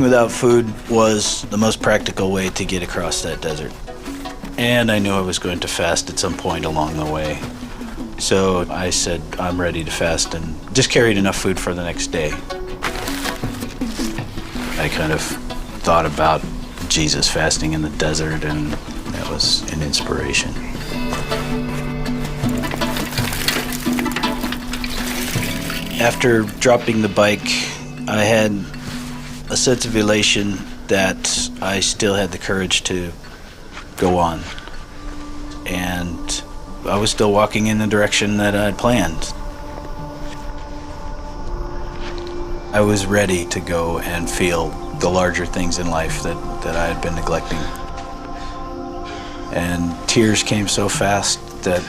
Without food was the most practical way to get across that desert. And I knew I was going to fast at some point along the way. So I said, I'm ready to fast, and just carried enough food for the next day. I kind of thought about Jesus fasting in the desert, and that was an inspiration. After dropping the bike, I had a sense of elation that I still had the courage to go on. And I was still walking in the direction that I had planned. I was ready to go and feel the larger things in life that I had been neglecting. And tears came so fast that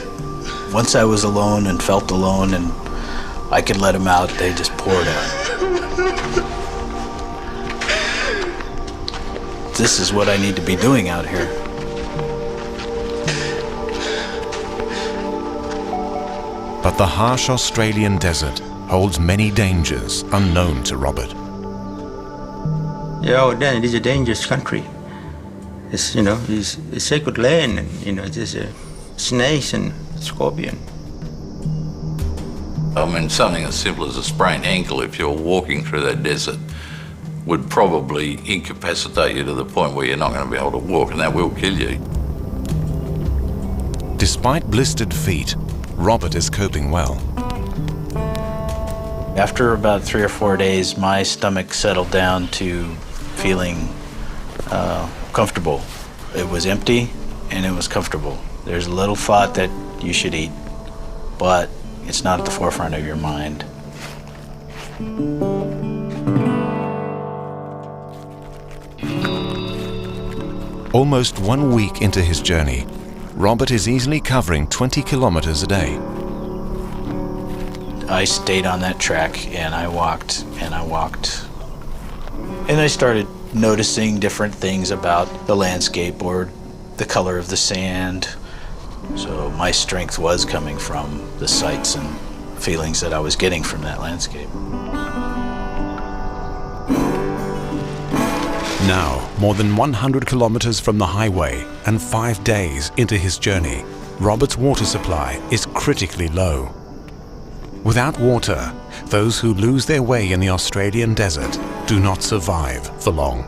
once I was alone and felt alone and I could let them out, they just poured out. This is what I need to be doing out here. But the harsh Australian desert holds many dangers unknown to Robert. Yeah, then it is a dangerous country. It's, it's a sacred land, and, there's snakes and scorpion. I mean, something as simple as a sprained ankle, if you're walking through that desert, would probably incapacitate you to the point where you're not going to be able to walk, and that will kill you. Despite blistered feet, Robert is coping well. After about 3 or 4 days, my stomach settled down to feeling comfortable. It was empty and it was comfortable. There's a little thought that you should eat, but it's not at the forefront of your mind. Almost 1 week into his journey, Robert is easily covering 20 kilometers a day. I stayed on that track and I walked and I walked. And I started noticing different things about the landscape or the color of the sand. So my strength was coming from the sights and feelings that I was getting from that landscape. Now, more than 100 kilometers from the highway and 5 days into his journey, Robert's water supply is critically low. Without water, those who lose their way in the Australian desert do not survive for long.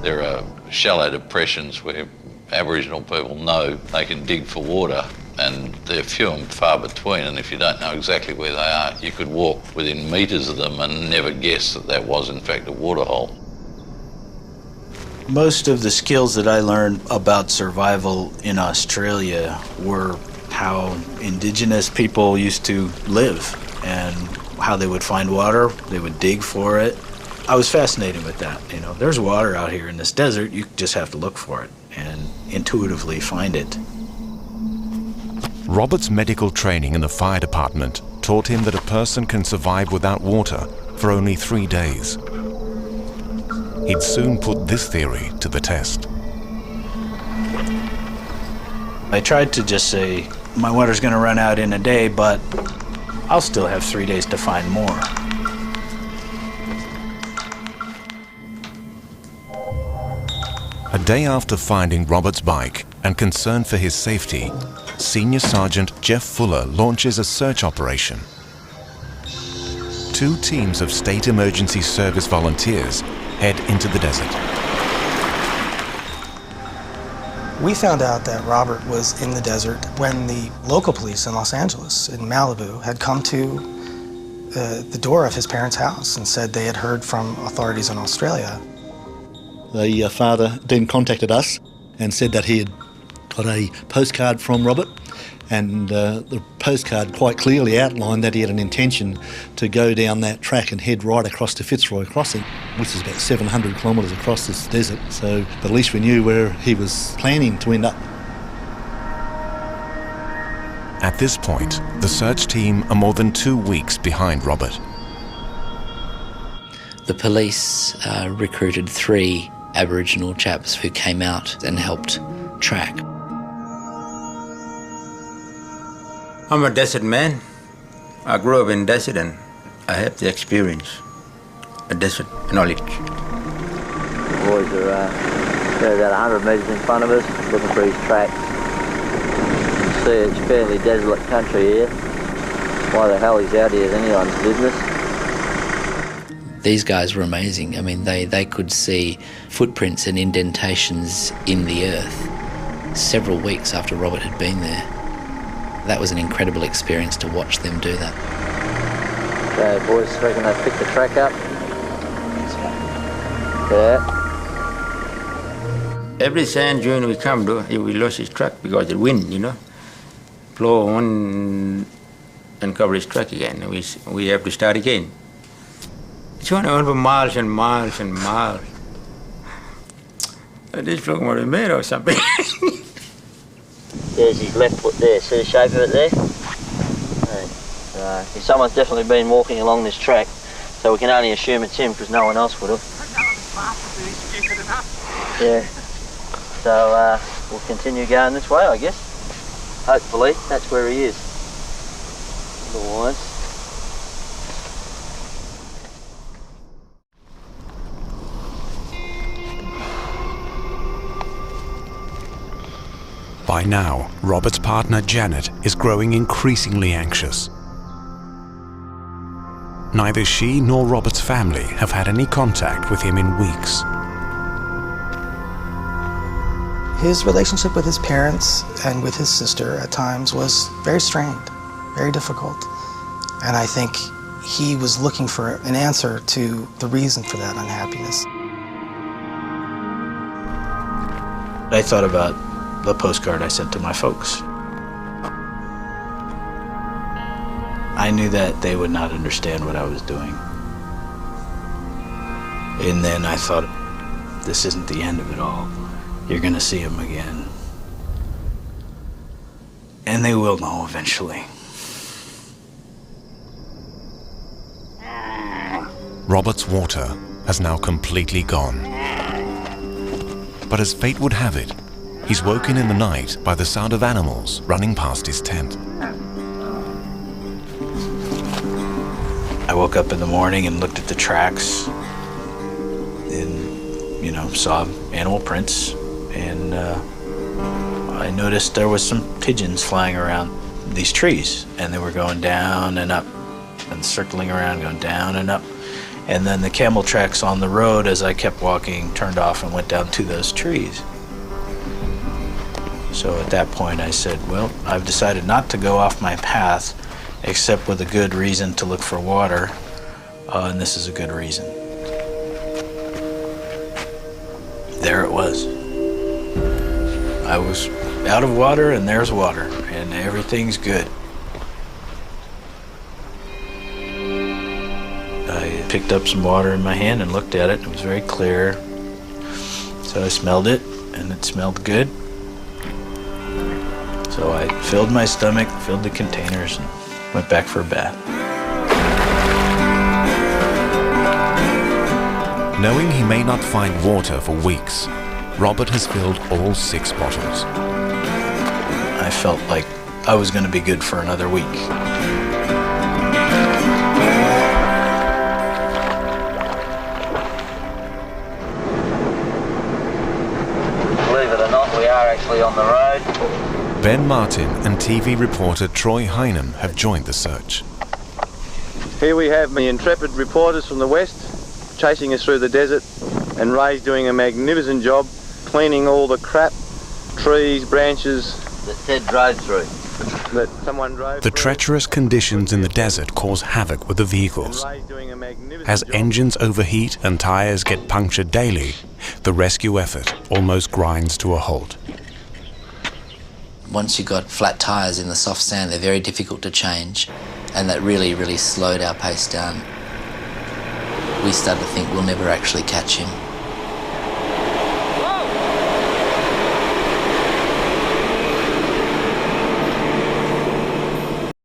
There are shallow depressions where Aboriginal people know they can dig for water, and they're few and far between, and if you don't know exactly where they are, you could walk within meters of them and never guess that that was in fact a water hole. Most of the skills that I learned about survival in Australia were how Indigenous people used to live and how they would find water, they would dig for it. I was fascinated with that. There's water out here in this desert, you just have to look for it and intuitively find it. Robert's medical training in the fire department taught him that a person can survive without water for only 3 days. He'd soon put this theory to the test. I tried to just say, my water's going to run out in a day, but I'll still have 3 days to find more. A day after finding Robert's bike and concern for his safety, Senior Sergeant Jeff Fuller launches a search operation. 2 teams of State Emergency Service volunteers head into the desert. We found out that Robert was in the desert when the local police in Los Angeles, in Malibu, had come to the door of his parents' house and said they had heard from authorities in Australia. The father then contacted us and said that he had got a postcard from Robert, and the postcard quite clearly outlined that he had an intention to go down that track and head right across to Fitzroy Crossing, which is about 700 kilometres across this desert. So at least we knew where he was planning to end up. At this point, the search team are more than 2 weeks behind Robert. The police recruited 3 Aboriginal chaps who came out and helped track. I'm a desert man. I grew up in desert and I have the experience, a desert knowledge. boys are they're about 100 metres in front of us, looking for his tracks. You can see it's fairly desolate country here. Why the hell he's out here is anyone's business. These guys were amazing. I mean, they could see footprints and indentations in the earth several weeks after Robert had been there. That was an incredible experience to watch them do that. Okay, boys, reckon they picked the track up? Yeah. Every sand dune we come to, we lost his truck because of the wind, blow on and cover his truck again. We have to start again. It's went on for miles and miles and miles. This bloke might have made or something. There's his left foot there. See the shape of it there? Right. Someone's definitely been walking along this track, so we can only assume it's him because no one else would have. Yeah. So we'll continue going this way, I guess. Hopefully, that's where he is. Otherwise. By now, Robert's partner Janet is growing increasingly anxious. Neither she nor Robert's family have had any contact with him in weeks. His relationship with his parents and with his sister at times was very strained, very difficult. And I think he was looking for an answer to the reason for that unhappiness. I thought about the postcard I sent to my folks. I knew that they would not understand what I was doing. And then I thought, this isn't the end of it all. You're gonna see him again. And they will know eventually. Robert's water has now completely gone. But as fate would have it, he's woken in the night by the sound of animals running past his tent. I woke up in the morning and looked at the tracks and, saw animal prints. And I noticed there was some pigeons flying around these trees, and they were going down and up and circling around, going down and up. And then the camel tracks on the road, as I kept walking, turned off and went down to those trees. So at that point I said, well, I've decided not to go off my path except with a good reason to look for water, and this is a good reason. There it was. I was out of water, and there's water, and everything's good. I picked up some water in my hand and looked at it. It was very clear. So I smelled it, and it smelled good. So I filled my stomach, filled the containers, and went back for a bath. Knowing he may not find water for weeks, Robert has filled all 6 bottles. I felt like I was going to be good for another week. Believe it or not, we are actually on the road. Ben Martin and TV reporter Troy Heinem have joined the search. Here we have the intrepid reporters from the west chasing us through the desert, and Ray's doing a magnificent job cleaning all the crap, trees, branches that Ted drove through. That someone drove The through. treacherous conditions in the desert cause havoc with the vehicles. And Ray's doing a magnificent As job. engines overheat and tires get punctured daily, the rescue effort almost grinds to a halt. Once you've got flat tyres in the soft sand, they're very difficult to change, and that really slowed our pace down. We started to think we'll never actually catch him.